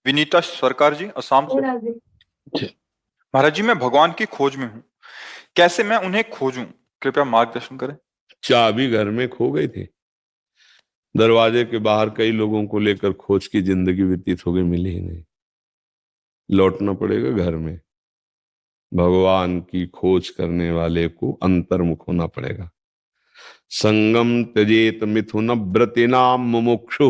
विनीता सरकार जी, असम से। महाराज जी, मैं भगवान की खोज में हूँ। कैसे मैं उन्हें खोजूं? कृपया मार्गदर्शन करें। चाबी घर में खो गई थी। दरवाजे के बाहर कई लोगों को लेकर खोज की जिंदगी व्यतीत हो गई, मिली ही नहीं। लौटना पड़ेगा घर में। भगवान की खोज करने वाले को अंतर्मुख होना पड़ेगा। संगम त्यजेत मिथुन व्रतिनाम मुमुक्षु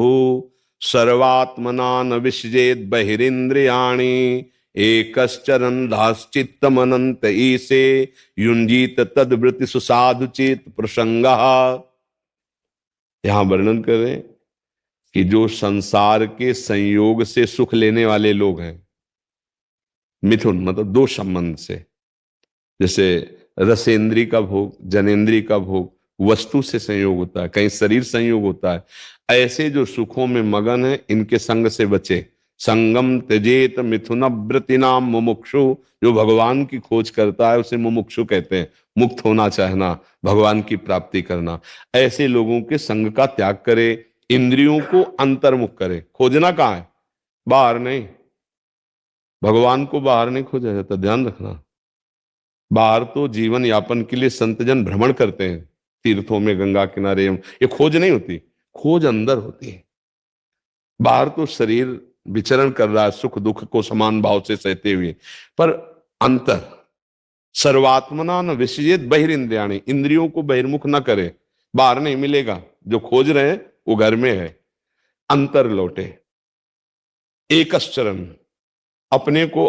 सर्वात्मना न विसजेत बहिरिंद्रियाणि एकश्चरन् धाश्चित्तमनंत ईसे युंजीत तद्वृत्ति सुसाधु चेत प्रसंगः। यहां वर्णन करें कि जो संसार के संयोग से सुख लेने वाले लोग हैं, मिथुन मतलब दो संबंध से, जैसे रसेंद्री का भोग, जनेन्द्री का भोग, वस्तु से संयोग होता है, कहीं शरीर संयोग होता है, ऐसे जो सुखों में मगन है इनके संग से बचे। संगम त्यजेत मिथुन व्रतिनाम मुमुक्षु, जो भगवान की खोज करता है उसे मुमुक्षु कहते हैं। मुक्त होना चाहना, भगवान की प्राप्ति करना, ऐसे लोगों के संग का त्याग करे, इंद्रियों को अंतर्मुख करे। खोजना कहाँ है? बाहर नहीं। भगवान को बाहर नहीं खोजा जाता, ध्यान रखना। बाहर तो जीवन यापन के लिए संतजन भ्रमण करते हैं, तीर्थों में, गंगा किनारे, ये खोज नहीं होती। खोज अंदर होती है। बाहर तो शरीर विचरण कर रहा है सुख दुख को समान भाव से सहते हुए, पर अंतर सर्वात्मना न विसर्जित बहिरिंद्रियाणि, इंद्रियों को बहिर्मुख न करे। बाहर नहीं मिलेगा, जो खोज रहे हैं वो घर में है। अंतर लौटे। एकश्चरण, अपने को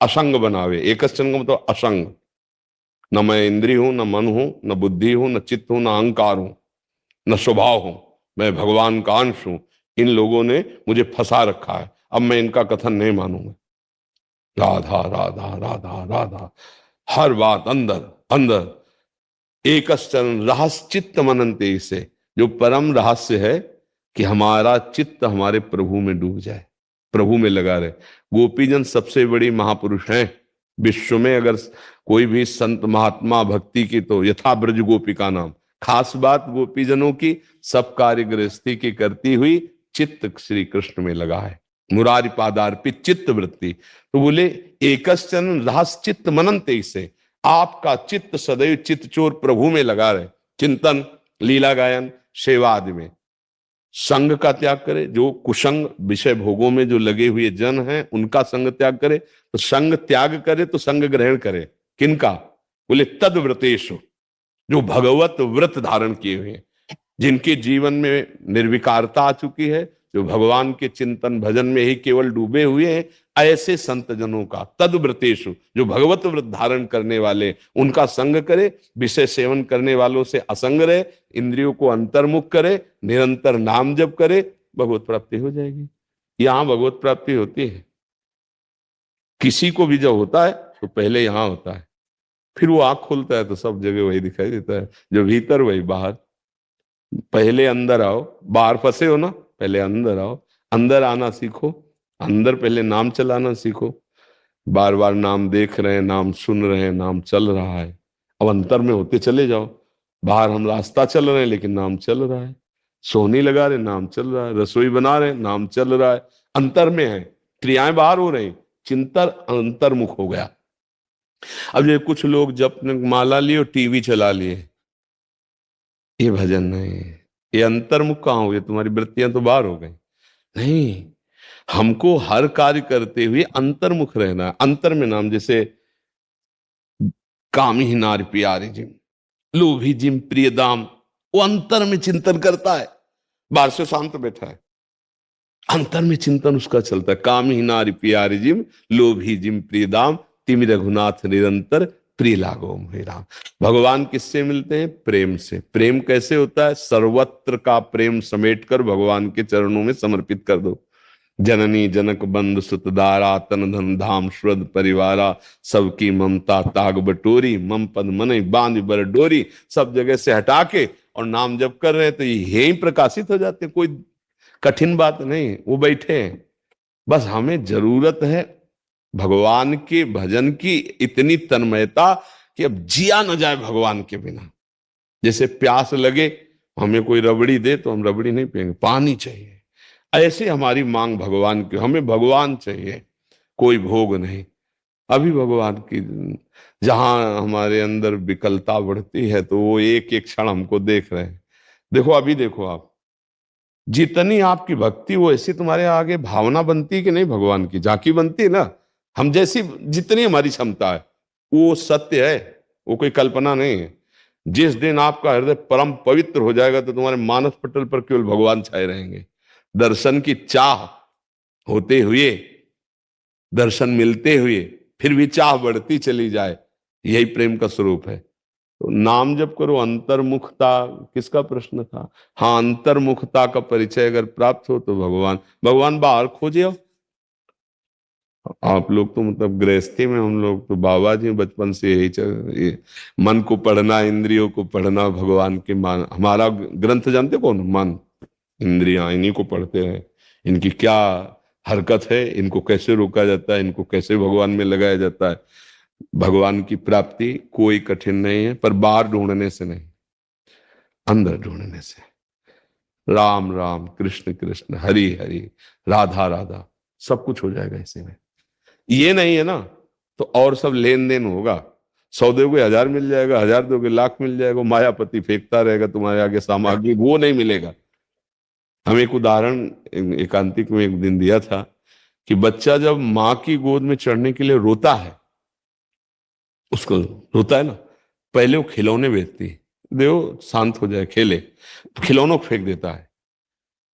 असंग बनावे। एकश्चरण का मतलब असंग। न मैं इंद्रिय हूं, न मन हूं, न बुद्धि हूं, न चित्त हूं, न अहंकार हूं, न स्वभाव हूं, मैं भगवान का अंश हूं। इन लोगों ने मुझे फंसा रखा है, अब मैं इनका कथन नहीं मानूंगा। राधा राधा राधा राधा, हर बात अंदर अंदर। एकश्चरण रहस्य चित्त मनन्ते, से जो परम रहस्य है कि हमारा चित्त हमारे प्रभु में डूब जाए, प्रभु में लगा रहे। गोपीजन सबसे बड़ी महापुरुष हैं विश्व में। अगर कोई भी संत महात्मा भक्ति की तो यथा ब्रज गोपिका नाम। खास बात गोपीजनों की, सब कार्य गृहस्थी की करती हुई चित्त श्री कृष्ण में लगा है। मुरारी पादार्पित चित्त वृत्ति। तो बोले एकश्चन रहस्य चित्त मनन्ते, से आपका चित्त सदैव चित्त चोर प्रभु में लगा रहे। चिंतन, लीला गायन, सेवा आदि में। संग का त्याग करे। जो कुसंग विषय भोगों में जो लगे हुए जन हैं उनका संग त्याग करे। तो संग त्याग करे तो संग ग्रहण करे। किनका? बोले तद्व्रतेषु, जो भगवत व्रत धारण किए हुए हैं, जिनके जीवन में निर्विकारता आ चुकी है, जो भगवान के चिंतन भजन में ही केवल डूबे हुए हैं, ऐसे संत जनों का, तद्व्रतेषु, जो भगवत व्रत धारण करने वाले, उनका संग करे। विषय सेवन करने वालों से असंग रहे, इंद्रियों को अंतर्मुख करे, निरंतर नाम जप करे, भगवत प्राप्ति हो जाएगी। यहां भगवत प्राप्ति होती है। किसी को भी जब होता है तो पहले यहां होता है, फिर वो आंख खोलता है तो सब जगह वही दिखाई देता है। जो भीतर वही बाहर। पहले अंदर आओ, बाहर फंसे हो ना, पहले अंदर आओ, अंदर आना सीखो। अंदर पहले नाम चलाना सीखो। बार बार नाम देख रहे हैं, नाम सुन रहे हैं, नाम चल रहा है, अब अंतर में होते चले जाओ। बाहर हम रास्ता चल रहे हैं लेकिन नाम चल रहा है। सोहनी लगा रहे, नाम चल रहा है। रसोई बना रहे, नाम चल रहा है। अंतर में है, क्रियाएं बाहर हो रही, चिंतन अंतर्मुख हो गया। अब ये कुछ लोग जब माला लिए और टीवी चला लिए, ये भजन नहीं है। ये अंतर्मुख कहां हो गए? तुम्हारी वृत्तियां तो बाहर हो गई। नहीं, हमको हर कार्य करते हुए अंतर्मुख रहना है। अंतर में नाम, जैसे काम ही नार प्यारे जिम, लोभी जिम प्रिय दाम, वो अंतर में चिंतन करता है। बाहर से शांत बैठा है, अंतर में चिंतन उसका चलता है। काम ही नारी प्यारे जिम, लोभी जिम प्रिय दाम, तिमि रघुनाथ निरंतर प्रिय लागो मोहि राम। भगवान किससे मिलते हैं? प्रेम से। प्रेम कैसे होता है? सर्वत्र का प्रेम समेट कर भगवान के चरणों में समर्पित कर दो। जननी जनक बंधु सुत दारा, तन धन धाम श्रद्ध परिवारा, सबकी ममता ताग बटोरी, मम पद मन बांध बर डोरी। सब जगह से हटा के और नाम जप कर रहे हैं तो यही प्रकाशित हो जाते हैं। कोई कठिन बात नहीं, वो बैठे हैं। बस हमें जरूरत है भगवान के भजन की इतनी तन्मयता कि अब जिया न जाए भगवान के बिना। जैसे प्यास लगे हमें कोई रबड़ी दे तो हम रबड़ी नहीं पियेंगे, पानी चाहिए। ऐसे हमारी मांग भगवान की, हमें भगवान चाहिए, कोई भोग नहीं। अभी भगवान की जहां हमारे अंदर विकलता बढ़ती है तो वो एक एक क्षण हमको देख रहे हैं। देखो अभी देखो आप, जितनी आपकी भक्ति वो ऐसी तुम्हारे आगे भावना बनती है कि नहीं, भगवान की झांकी बनती है ना। हम जैसी जितनी हमारी क्षमता है वो सत्य है, वो कोई कल्पना नहीं है। जिस दिन आपका हृदय परम पवित्र हो जाएगा तो तुम्हारे मानस पटल पर केवल भगवान छाए रहेंगे। दर्शन की चाह होते हुए, दर्शन मिलते हुए फिर भी चाह बढ़ती चली जाए, यही प्रेम का स्वरूप है। तो नाम जप करो। अंतर्मुखता किसका प्रश्न था? हाँ, अंतर्मुखता का परिचय अगर प्राप्त हो तो भगवान, भगवान बाहर खोजे आओ। आप लोग तो मतलब गृहस्थी में, हम लोग तो बाबा जी बचपन से यही ये मन को पढ़ना, इंद्रियों को पढ़ना, भगवान के मान। हमारा ग्रंथ जानते कौन? मन, इंद्रियां, इन्हीं को पढ़ते हैं। इनकी क्या हरकत है, इनको कैसे रोका जाता है, इनको कैसे भगवान में लगाया जाता है। भगवान की प्राप्ति कोई कठिन नहीं है, पर बाहर ढूंढने से नहीं, अंदर ढूंढने से। राम राम, कृष्ण कृष्ण, हरि हरि, राधा राधा, सब कुछ हो जाएगा इसी में। ये नहीं है ना तो और सब लेन देन होगा। 100 दोगे 1000 मिल जाएगा, 1000 दोगे लाख मिल जाएगा। मायापति फेंकता रहेगा तुम्हारे आगे सामग्री, वो नहीं मिलेगा। हम एक उदाहरण एकांतिक में एक दिन दिया था कि बच्चा जब माँ की गोद में चढ़ने के लिए रोता है, उसको रोता है ना, पहले वो खिलौने बेचती है, देखो शांत हो जाए खेले, तो खिलौनों को फेंक देता है।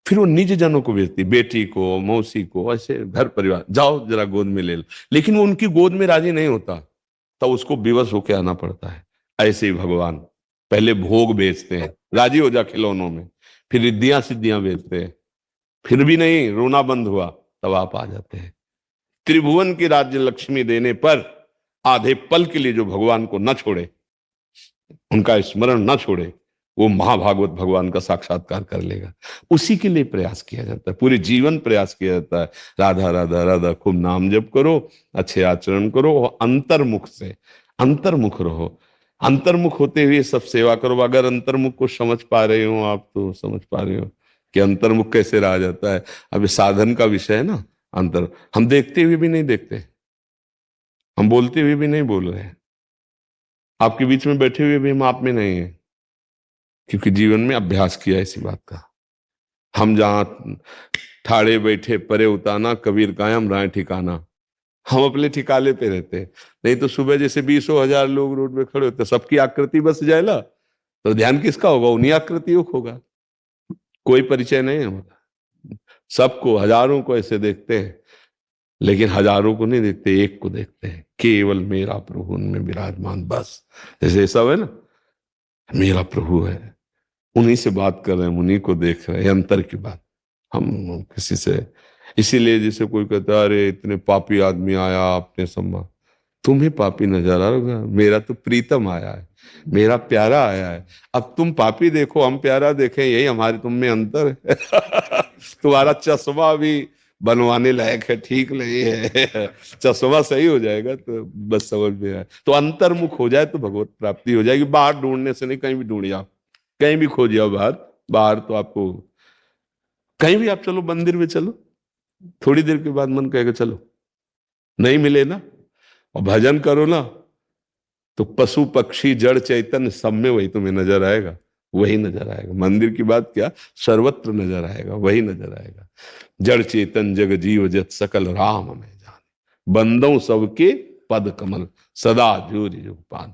फिर वो निज जनों को बेचती, बेटी को, मौसी को, ऐसे घर परिवार, जाओ जरा गोद में ले लो। लेकिन वो उनकी गोद में राजी नहीं होता, तब उसको विवश होकर आना पड़ता है। ऐसे ही भगवान पहले भोग बेचते हैं, राजी हो जा खिलौनों में, फिर रिद्धियां सिद्धियां बेचते हैं, फिर भी नहीं, रोना बंद हुआ, तब आप आ जाते हैं। त्रिभुवन की राज्य लक्ष्मी देने पर आधे पल के लिए जो भगवान को न छोड़े, उनका स्मरण न छोड़े, वो महाभागवत भगवान का साक्षात्कार कर लेगा। उसी के लिए प्रयास किया जाता है, पूरे जीवन प्रयास किया जाता है। राधा राधा राधा, खूब नाम जप करो, अच्छे आचरण करो, अंतर्मुख से, अंतर्मुख रहो। अंतर्मुख होते हुए सब सेवा करो। अगर अंतर्मुख को समझ पा रहे हो आप तो समझ पा रहे हो कि अंतर्मुख कैसे रहा जाता है। अभी साधन का विषय है ना, अंतर। हम देखते हुए भी नहीं देखते, हम बोलते हुए भी नहीं बोल रहे हैं, आपके बीच में बैठे हुए भी हम आप में नहीं है, क्योंकि जीवन में अभ्यास किया इसी बात का। हम जहां ठाड़े बैठे परे उताना, कबीर कायम राय ठिकाना। हम अपने ठिकाने पे रहते हैं। नहीं तो सुबह जैसे 20,000 लोग रोड में खड़े होते, सबकी आकृति बस जाए ना, तो ध्यान किसका होगा? उन्हीं आकृतियों को होगा। कोई परिचय नहीं है हमारा। सबको, हजारों को ऐसे देखते हैं, लेकिन हजारों को नहीं देखते, एक को देखते हैं, केवल मेरा प्रभु उनमें विराजमान। बस जैसे सब है ना, मेरा प्रभु है, उन्हीं से बात कर रहे हैं, उन्हीं को देख रहे हैं, अंतर की बात। हम किसी से, इसीलिए जैसे कोई कहता है अरे इतने पापी आदमी आया आपने सम्मान, तुम्हें पापी नजर आ रहा, मेरा तो प्रीतम आया है, मेरा प्यारा आया है। अब तुम पापी देखो, हम प्यारा देखें, यही हमारे तुम में अंतर है। तुम्हारा चश्मा भी बनवाने लायक है, ठीक नहीं है। चश्मा सही हो जाएगा तो बस समझ में आए, तो अंतर्मुख हो जाए तो भगवत प्राप्ति हो जाएगी। बाहर ढूंढने से नहीं, कहीं भी ढूंढिए आप, कहीं भी खोजिए बाहर। बाहर तो आपको कहीं भी, आप चलो मंदिर में चलो, थोड़ी देर के बाद मन कहेगा चलो, नहीं मिले ना, और भजन करो ना, तो पशु पक्षी जड़ चैतन्य सब में वही तुम्हें नजर आएगा, वही नजर आएगा। मंदिर की बात क्या, सर्वत्र नजर आएगा, वही नजर आएगा। जड़ चेतन जग जीव जत सकल राम में जान, बंदों सबके पद कमल, सदा जोर जुग पान।